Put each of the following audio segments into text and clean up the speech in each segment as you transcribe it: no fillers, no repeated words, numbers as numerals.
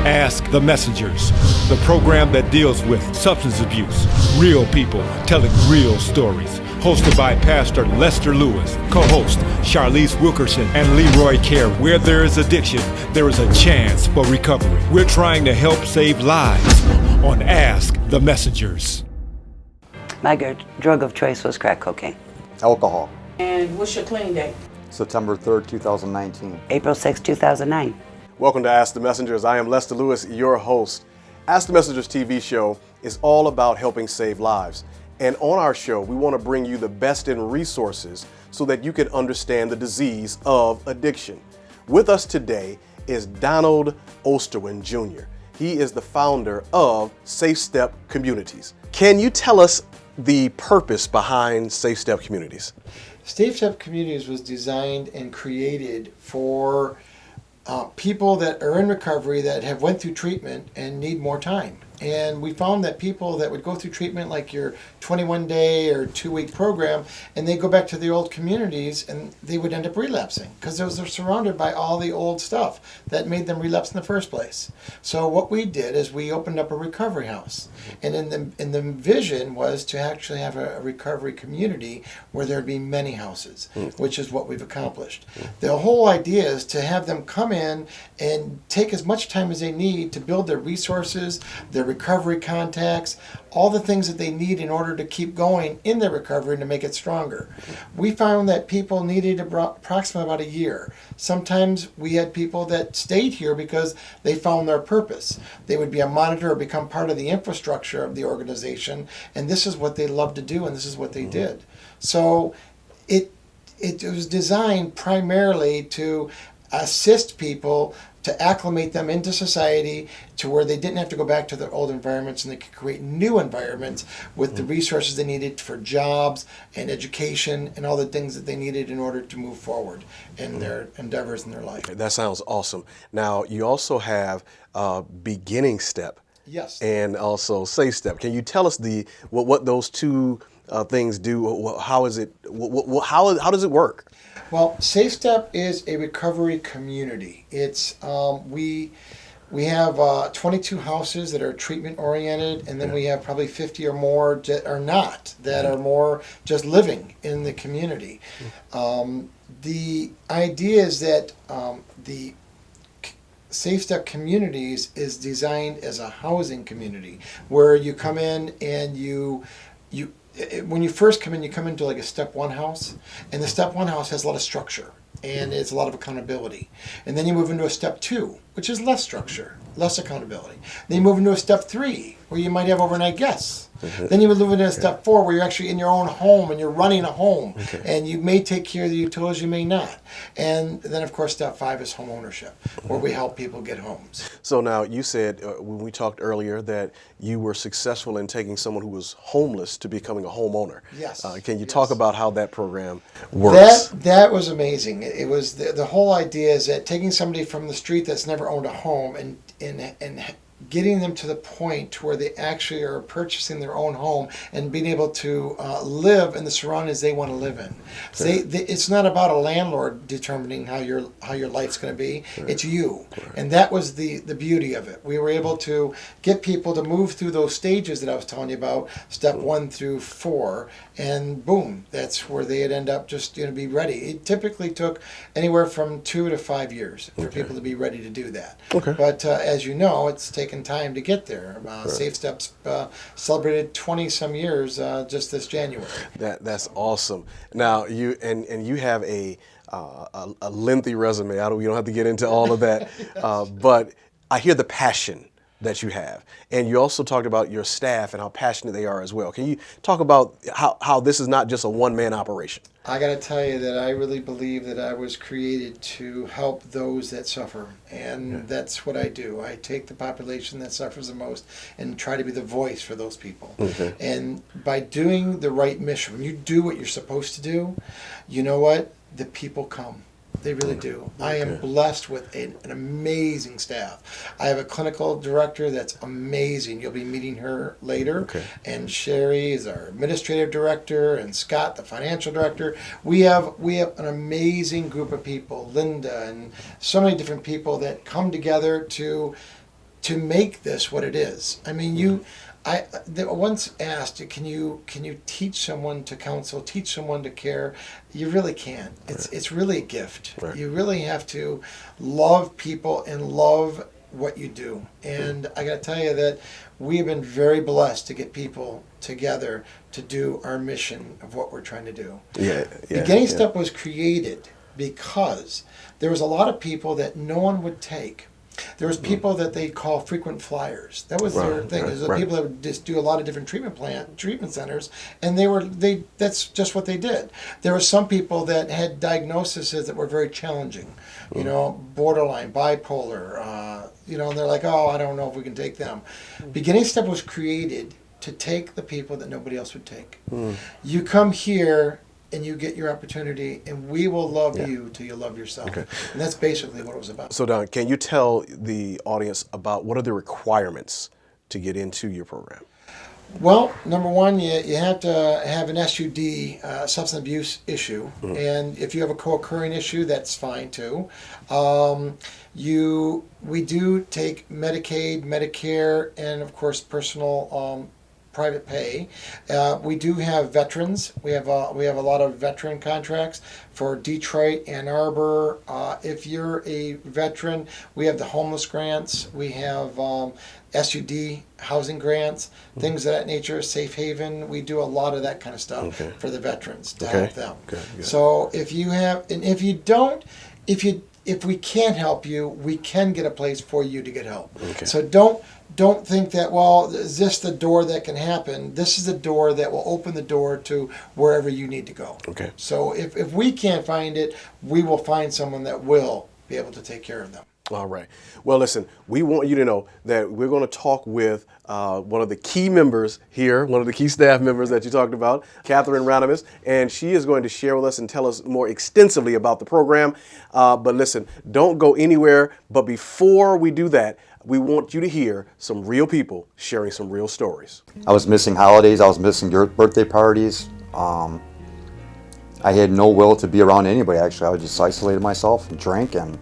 Ask the Messengers, the program that deals with substance abuse, real people telling real stories. Hosted by Pastor Lester Lewis, co-host Charlize Wilkerson and Leroy Carey. Where there is addiction, there is a chance for recovery. We're trying to help save lives on Ask the Messengers. My drug of choice was crack cocaine. Alcohol. And what's your clean date? September 3rd, 2019. April 6, 2009. Welcome to Ask the Messengers. I am Lester Lewis, your host. Ask the Messengers TV show is all about helping save lives. And on our show, we want to bring you the best in resources so that you can understand the disease of addiction. With us today is Donald Osterwin Jr. He is the founder of Safe Step Communities. Can you tell us the purpose behind Safe Step Communities? Safe Step Communities was designed and created for people that are in recovery that have went through treatment and need more time. And we found that people that would go through treatment like your 21-day or 2-week program, and they go back to the old communities and they would end up relapsing because they're surrounded by all the old stuff that made them relapse in the first place. So what we did is we opened up a recovery house. And in the vision was to actually have a recovery community where there'd be many houses, which is what we've accomplished. The whole idea is to have them come in and take as much time as they need to build their resources, their recovery contacts, all the things that they need in order to keep going in their recovery and to make it stronger. We found that people needed approximately about a year. Sometimes we had people that stayed here because they found their purpose. They would be a monitor or become part of the infrastructure of the organization, and this is what they loved to do, and this is what they did. So it was designed primarily to assist people to acclimate them into society to where they didn't have to go back to their old environments and they could create new environments with the resources they needed for jobs and education and all the things that they needed in order to move forward in their endeavors in their life. That sounds awesome. Now, you also have Beginning Step. Yes. And also Safe Step. Can you tell us what those two things do? How is it? How does it work? Well, Safe Step is a recovery community. It's we have 22 houses that are treatment oriented, and then we have probably 50 or more that are not, that are more just living in the community. The idea is that the Safe Step Communities is designed as a housing community where you come in and when you first come in, you come into like a step one house, and the step one house has a lot of structure and it's a lot of accountability. And then you move into a step two, which is less structure, less accountability. Then you move into a step three, where you might have overnight guests. Then you would move into a step four, where you're actually in your own home and you're running a home, and you may take care of the utilities, you may not. And then, of course, step five is home ownership, where we help people get homes. So now you said when we talked earlier that you were successful in taking someone who was homeless to becoming a homeowner. Yes. Can you talk about how that program works? That was amazing. It was the whole idea is that taking somebody from the street that's never owned a home and getting them to the point where they actually are purchasing their own home and being able to live in the surroundings they want to live in. So it's not about a landlord determining how your life's going to be. It's you. And that was the beauty of it. We were able to get people to move through those stages that I was telling you about, step 1 through 4, and boom, that's where they'd end up just be ready. It typically took anywhere from 2 to 5 years for people to be ready to do that. But as you know, it's taken time to get there. Safe Steps celebrated 20-some years just this January. That's awesome. Now you have a lengthy resume. We don't have to get into all of that, but I hear the passion that you have, and you also talked about your staff and how passionate they are as well. Can you talk about how this is not just a one-man operation? I got to tell you that I really believe that I was created to help those that suffer, and that's what I do. I take the population that suffers the most and try to be the voice for those people. And by doing the right mission, when you do what you're supposed to do, you know what? The people come. They really do. I am blessed with an amazing staff. I have a clinical director that's amazing. You'll be meeting her later. And Sherry is our administrative director, and Scott, the financial director. We have an amazing group of people, Linda, and so many different people that come together to to make this what it is. I mean, they once asked, can you teach someone to counsel, teach someone to care? You really can't. It's really a gift. Right. You really have to love people and love what you do. And I got to tell you that we have been very blessed to get people together to do our mission of what we're trying to do. Beginning Step was created because there was a lot of people that no one would take. There was people that they call frequent flyers. That was their thing. There's people that would just do a lot of different treatment centers, and that's just what they did. There were some people that had diagnoses that were very challenging, you know, borderline, bipolar, you know, and they're like, oh, I don't know if we can take them. Beginning Step was created to take the people that nobody else would take. You come here and you get your opportunity, and we will love you till you love yourself. Okay. And that's basically what it was about. So Don, can you tell the audience about what are the requirements to get into your program? Well, number one, you have to have an SUD, substance abuse issue, and if you have a co-occurring issue, that's fine too. We do take Medicaid, Medicare, and of course personal private pay. We do have veterans. We have a lot of veteran contracts for Detroit, Ann Arbor. If you're a veteran, we have the homeless grants. We have SUD housing grants, things of that nature. Safe haven. We do a lot of that kind of stuff for the veterans to help them. So if you have, and if you don't, if we can't help you, we can get a place for you to get help. So don't think that, well, is this the door that can happen? This is the door that will open the door to wherever you need to go. So if we can't find it, we will find someone that will be able to take care of them. All right. Well, listen, we want you to know that we're going to talk with one of the key members here, one of the key staff members that you talked about, Catherine Radamus, and she is going to share with us and tell us more extensively about the program. But listen, don't go anywhere. But before we do that, we want you to hear some real people sharing some real stories. I was missing holidays. I was missing your birthday parties. I had no will to be around anybody, actually. I was just isolated myself and drank and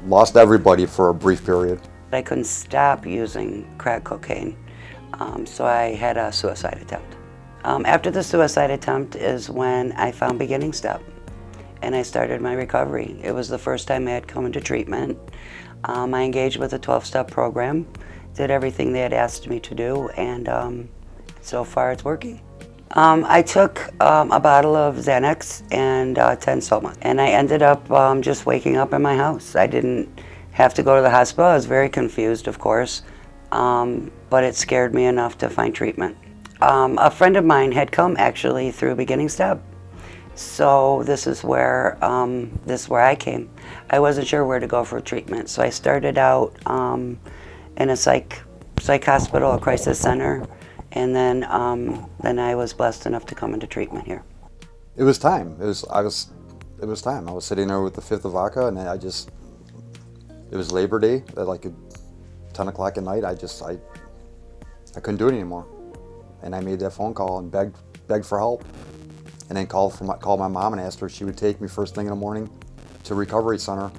lost everybody for a brief period. I couldn't stop using crack cocaine, so I had a suicide attempt. After the suicide attempt is when I found Beginning Step, and I started my recovery. It was the first time I had come into treatment. I engaged with a 12-step program, did everything they had asked me to do, and so far it's working. I took a bottle of Xanax and 10 Soma, and I ended up just waking up in my house. I didn't have to go to the hospital. I was very confused, of course, but it scared me enough to find treatment. A friend of mine had come actually through Beginning Step, so this is where I came. I wasn't sure where to go for treatment, so I started out in a psych hospital, a crisis center. And then I was blessed enough to come into treatment here. It was time. It was time. I was sitting there with the 5th of vodka, and it was Labor Day at like 10 o'clock at night. I couldn't do it anymore, and I made that phone call and begged for help, and then called my mom and asked her if she would take me first thing in the morning to a recovery center,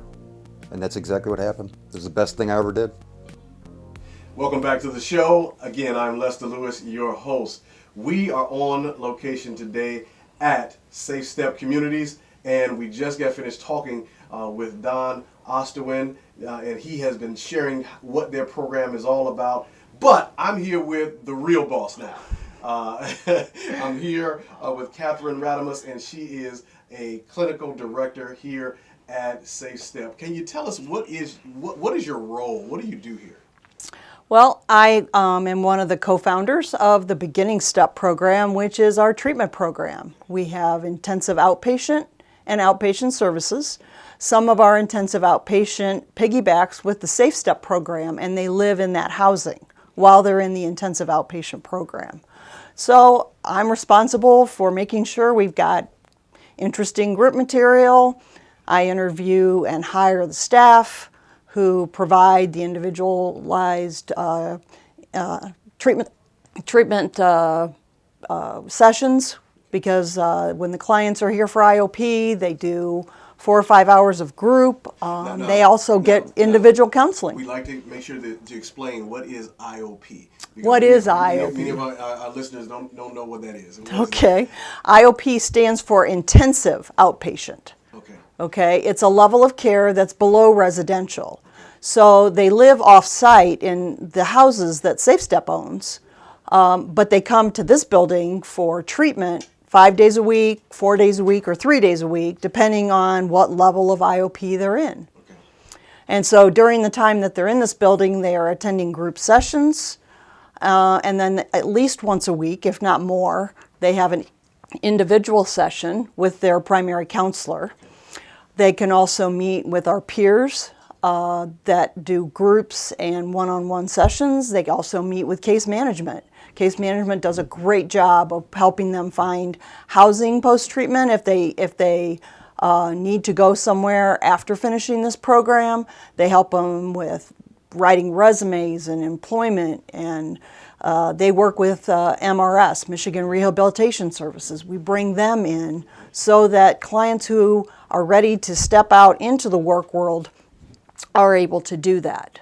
and that's exactly what happened. It was the best thing I ever did. Welcome back to the show. Again, I'm Lester Lewis, your host. We are on location today at Safe Step Communities, and we just got finished talking with Don Osterwin, and he has been sharing what their program is all about. But I'm here with the real boss now. I'm here with Catherine Radamus, and she is a clinical director here at Safe Step. Can you tell us what is your role? What do you do here? Well, I am one of the co-founders of the Beginning Step program, which is our treatment program. We have intensive outpatient and outpatient services. Some of our intensive outpatient piggybacks with the Safe Step program, and they live in that housing while they're in the intensive outpatient program. So I'm responsible for making sure we've got interesting group material. I interview and hire the staff who provide the individualized treatment sessions, because when the clients are here for IOP, they do 4 or 5 hours of group. They also get individual counseling. We like to make sure to explain what is IOP. What is IOP? Many of our listeners don't know what that is. Okay. IOP stands for intensive outpatient. Okay. It's a level of care that's below residential. So they live off-site in the houses that SafeStep owns, but they come to this building for treatment 5 days a week, 4 days a week, or 3 days a week, depending on what level of IOP they're in. And so during the time that they're in this building, they are attending group sessions, and then at least once a week, if not more, they have an individual session with their primary counselor. They can also meet with our peers that do groups and one-on-one sessions. They also meet with case management. Case management does a great job of helping them find housing post-treatment if they need to go somewhere after finishing this program. They help them with writing resumes and employment, and they work with MRS, Michigan Rehabilitation Services. We bring them in so that clients who are ready to step out into the work world are able to do that.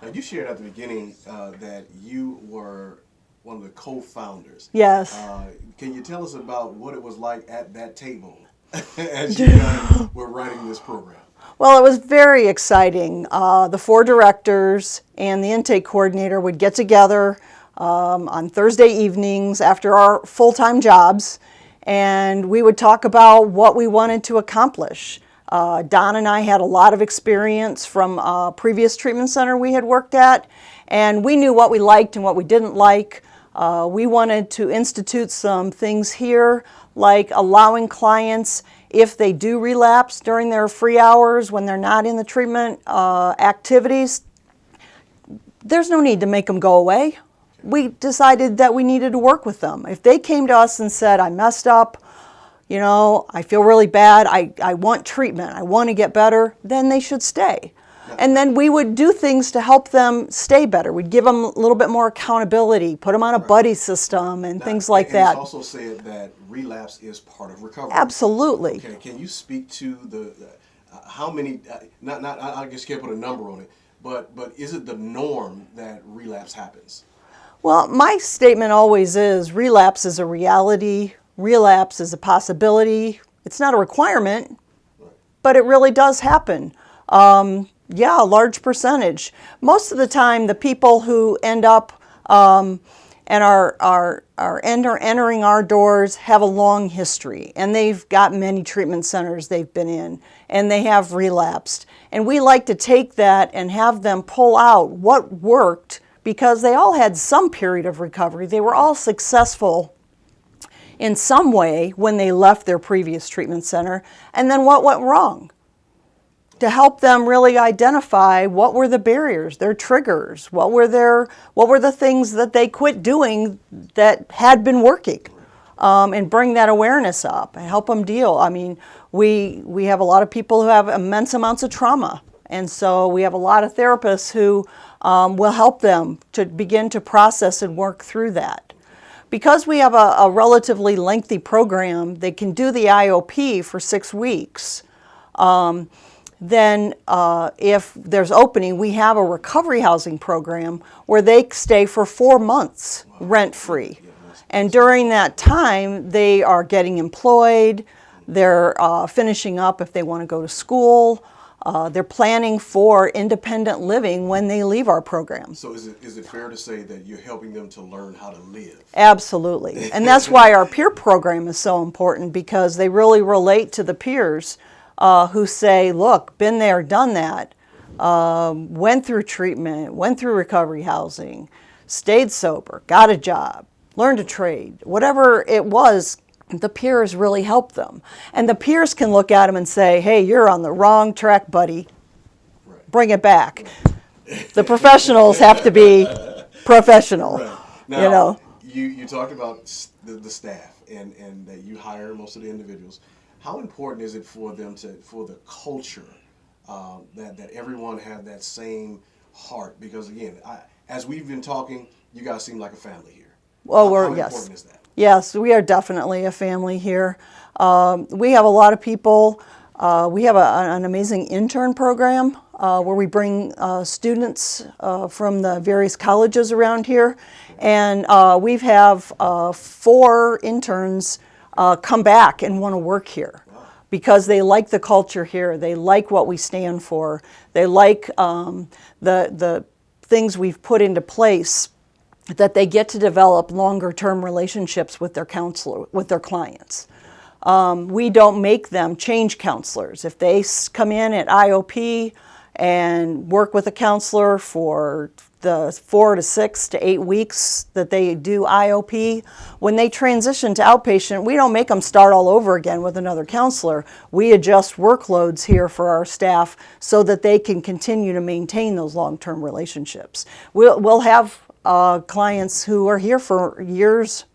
Now, you shared at the beginning that you were one of the co-founders. Yes. Can you tell us about what it was like at that table as you guys were writing this program? Well, it was very exciting. The 4 directors and the intake coordinator would get together on Thursday evenings after our full-time jobs, and we would talk about what we wanted to accomplish. Don and I had a lot of experience from a previous treatment center we had worked at, and we knew what we liked and what we didn't like. We wanted to institute some things here, like allowing clients, if they do relapse during their free hours when they're not in the treatment activities, there's no need to make them go away. We decided that we needed to work with them. If they came to us and said, I messed up, you know, I feel really bad, I want treatment, I want to get better, then they should stay. And then we would do things to help them stay better. We'd give them a little bit more accountability, put them on a buddy system and things like that. It's also said that relapse is part of recovery. Absolutely. Okay, can you speak to the how many, I guess you can't put a number on it, but is it the norm that relapse happens? Well, my statement always is relapse is a reality, relapse is a possibility. It's not a requirement, but it really does happen. Yeah, a large percentage. Most of the time, the people who end up and are entering our doors have a long history, and they've got many treatment centers they've been in, and they have relapsed. And we like to take that and have them pull out what worked, because they all had some period of recovery. They were all successful in some way when they left their previous treatment center, and then what went wrong, to help them really identify what were the barriers, their triggers, what were the things that they quit doing that had been working, and bring that awareness up and help them deal. I mean, we have a lot of people who have immense amounts of trauma, and so we have a lot of therapists who will help them to begin to process and work through that. Because we have a relatively lengthy program, they can do the IOP for 6 weeks. Then if there's opening, we have a recovery housing program where they stay for 4 months rent-free. And during that time, they are getting employed, they're finishing up if they want to go to school, they're planning for independent living when they leave our program. So is it fair to say that you're helping them to learn how to live? Absolutely. And that's why our peer program is so important, because they really relate to the peers who say, look, been there, done that, went through treatment, went through recovery housing, stayed sober, got a job, learned a trade, whatever it was, the peers really help them. And the peers can look at them and say, hey, you're on the wrong track, buddy. Bring it back. The professionals have to be professional. Now, you know. You talked about the staff and that you hire most of the individuals. How important is it for them for the culture that everyone have that same heart? Because again, as we've been talking, you guys seem like a family here. Well, how yes. important is that? Yes, we are definitely a family here. We have a lot of people We have an amazing intern program where we bring students from the various colleges around here. And we have 4 interns come back and want to work here because they like the culture here. They like what we stand for. They like the things we've put into place, that they get to develop longer term relationships with their counselor, with their clients. We don't make them change counselors. If they come in at IOP and work with a counselor for the 4 to 6 to 8 weeks that they do IOP, when they transition to outpatient, we don't make them start all over again with another counselor. We adjust workloads here for our staff so that they can continue to maintain those long-term relationships. We'll have clients who are here for years.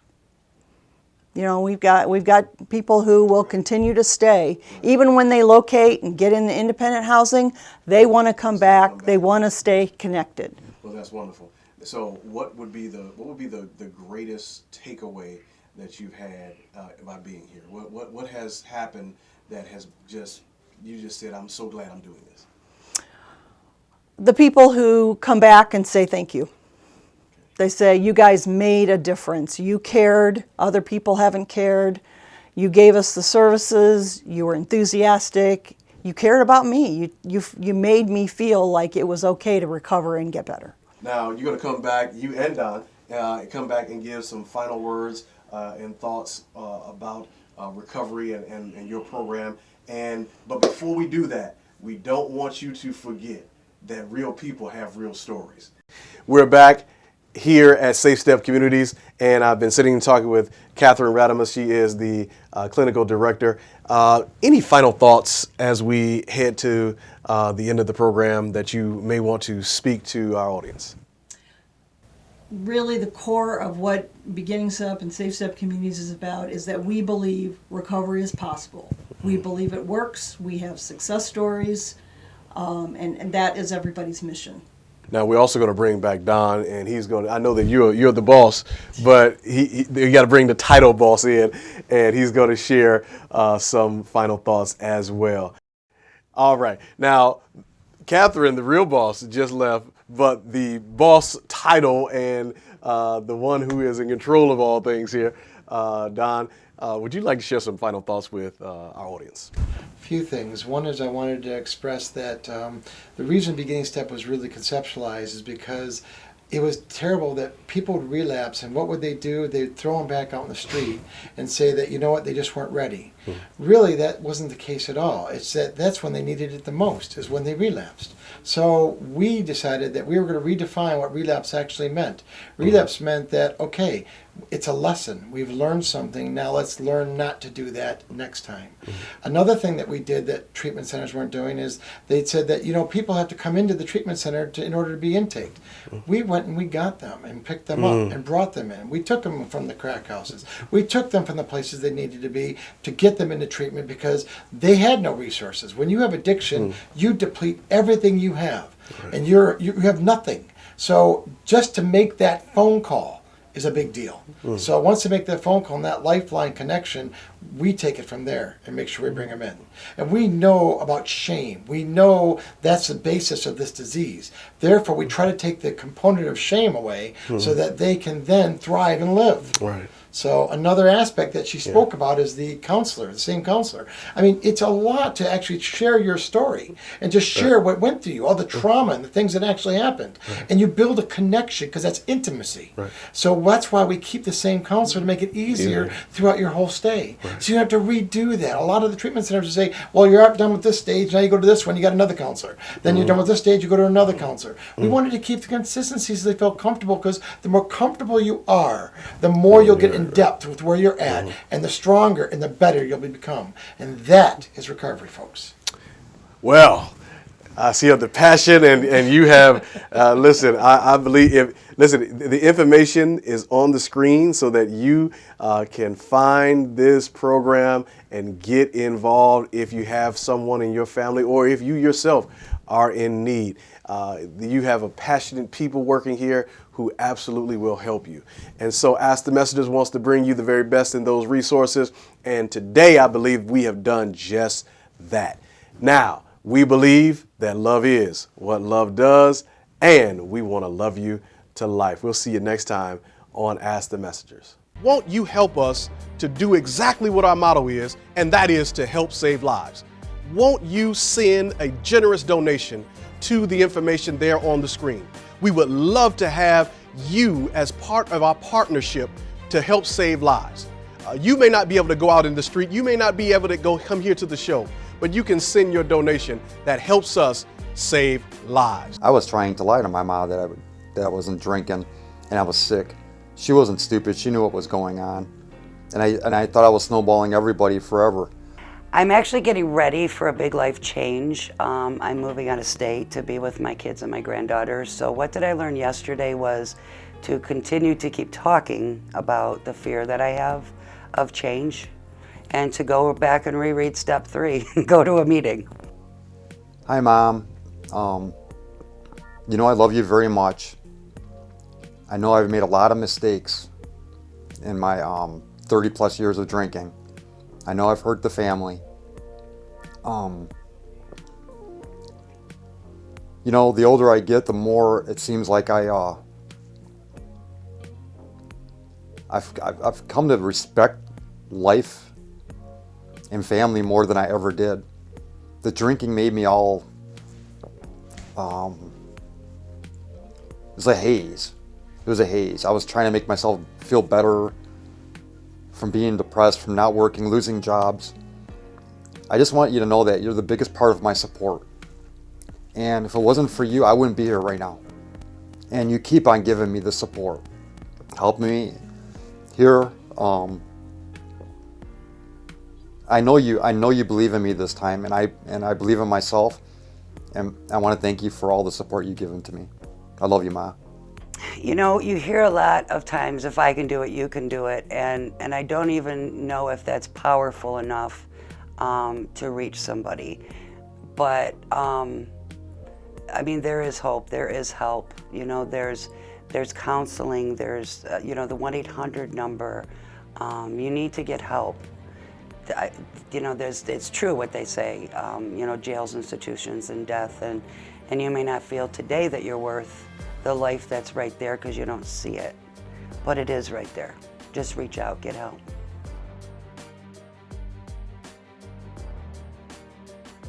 You know, we've got people who will continue to stay. Even when they locate and get in the independent housing, they want to come back, they want to stay connected. Well, that's wonderful. So what would be the greatest takeaway that you've had by being here? What has happened that has you just said, I'm so glad I'm doing this? The people who come back and say thank you. They say, you guys made a difference. You cared, other people haven't cared. You gave us the services, you were enthusiastic, you cared about me. You made me feel like it was okay to recover and get better. Now, you're going to come back, you and Don, come back and give some final words and thoughts about recovery and your program. But before we do that, we don't want you to forget that real people have real stories. We're back here at Safe Step Communities, and I've been sitting and talking with Catherine Radamus. She is the clinical director. Any final thoughts as we head to the end of the program that you may want to speak to our audience? Really, the core of what Beginning Step and Safe Step Communities is about is that we believe recovery is possible. We believe it works. We have success stories, and that is everybody's mission. Now, we're also going to bring back Don, and he's going to, I know that you're the boss, but you got to bring the title boss in, and he's going to share some final thoughts as well. All right. Now, Catherine, the real boss, just left, but the boss title and the one who is in control of all things here, Don, would you like to share some final thoughts with our audience? Few things. One is I wanted to express that the reason Beginning Step was really conceptualized is because it was terrible that people would relapse, and what would they do? They'd throw them back out in the street and say that, you know what, they just weren't ready. Really, that wasn't the case at all. It's that's when they needed it the most, is when they relapsed. So we decided that we were going to redefine what relapse actually meant. Relapse meant that, okay, it's a lesson. We've learned something. Now let's learn not to do that next time. Another thing that we did that treatment centers weren't doing is they said that, you know, people have to come into the treatment center in order to be intaked. We went and we got them and picked them up and brought them in. We took them from the crack houses. We took them from the places they needed to be to get them into treatment because they had no resources. When you have addiction, you deplete everything you have, and you have nothing. So just to make that phone call is a big deal. So once they make that phone call and that lifeline connection, we take it from there and make sure we bring them in. And we know about shame. We know that's the basis of this disease. Therefore, we try to take the component of shame away so that they can then thrive and live. Right. So another aspect that she spoke about is the counselor, the same counselor. I mean, it's a lot to actually share your story and just share what went through you, all the trauma and the things that actually happened. And you build a connection because that's intimacy. So that's why we keep the same counselor to make it easier throughout your whole stay. So you don't have to redo that. A lot of the treatment centers say, well, you're done with this stage, now you go to this one, you got another counselor. Then you're done with this stage, you go to another counselor. We wanted to keep the consistency so they felt comfortable, because the more comfortable you are, the more you'll get in depth with where you're at, and the stronger and the better you'll become. And that is recovery, folks. Well, I see the passion, and you have, listen, I believe, the information is on the screen so that you can find this program and get involved if you have someone in your family or if you yourself are in need. You have a passionate people working here who absolutely will help you. And so Ask the Messengers wants to bring you the very best in those resources. And today, I believe we have done just that. Now, we believe that love is what love does, and we want to love you to life. We'll see you next time on Ask the Messengers. Won't you help us to do exactly what our motto is, and that is to help save lives? Won't you send a generous donation to the information there on the screen? We would love to have you as part of our partnership to help save lives. You may not be able to go out in the street, you may not be able to come here to the show, but you can send your donation that helps us save lives. I was trying to lie to my mom that I wasn't drinking and I was sick. She wasn't stupid. She knew what was going on. And I thought I was snowballing everybody forever. I'm actually getting ready for a big life change. I'm moving out of state to be with my kids and my granddaughters. So what did I learn yesterday was to continue to keep talking about the fear that I have of change and to go back and reread step 3, go to a meeting. Hi, Mom. You know I love you very much. I know I've made a lot of mistakes in my 30 plus years of drinking. I know I've hurt the family. You know, the older I get, the more it seems like I've come to respect life and family more than I ever did. The drinking made me all, it was a haze. It was a haze. I was trying to make myself feel better from being depressed, from not working, losing jobs. I just want you to know that you're the biggest part of my support. And if it wasn't for you, I wouldn't be here right now. And you keep on giving me the support. Help me here. I know you believe in me this time, and I believe in myself. And I want to thank you for all the support you've given to me. I love you, Ma. You know, you hear a lot of times, if I can do it, you can do it. And I don't even know if that's powerful enough to reach somebody. But, I mean, there is hope, there is help. You know, there's counseling, there's, you know, the 1-800 number. You need to get help. You know, it's true what they say, you know, jails, institutions, and death. And you may not feel today that you're worth the life that's right there because you don't see it. But it is right there. Just reach out, get help.